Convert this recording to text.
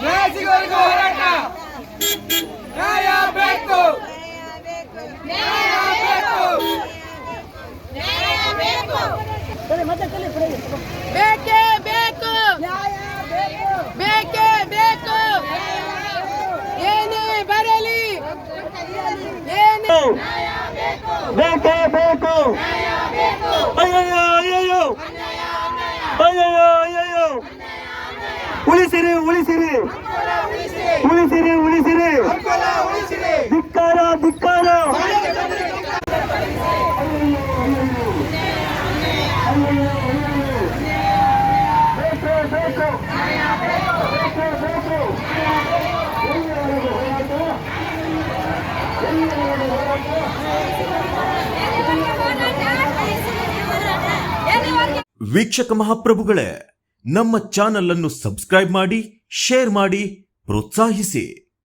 ನ್ಯಾಯ ಸಿಗುವವರೆಗೂ ಹೋರಾಟ. ನ್ಯಾಯ ಬೇಕು, ನ್ಯಾಯ ಬೇಕು, ನ್ಯಾಯ ಬೇಕು, ಬೇಕೇ ಬೇಕು, ಬೇಕೇ ಬೇಕು, ಏನೇ ಬರಲಿ, ಏನೇ ಬೇಕೇ ಬೇಕು. ಅಯ್ಯಯ್ಯೋ ಅಯ್ಯಯ್ಯೋ ಅಯ್ಯಯ್ಯೋ ಅಯ್ಯಯ್ಯೋ, ಉಳಿಸಿರಿ ಉಳಿಸಿರಿ ಉಳಿಸಿರಿ ಉಳಿಸಿರಿ, ಧಿಕ್ಕಾರ ಧಿಕ್ಕಾರ. ವೀಕ್ಷಕ ಮಹಾಪ್ರಭುಗಳೇ, ನಮ್ಮ ಚಾನಲ್ ಅನ್ನು ಸಬ್ಸ್ಕ್ರೈಬ್ ಮಾಡಿ, ಶೇರ್ ಮಾಡಿ, ಪ್ರೋತ್ಸಾಹಿಸಿ.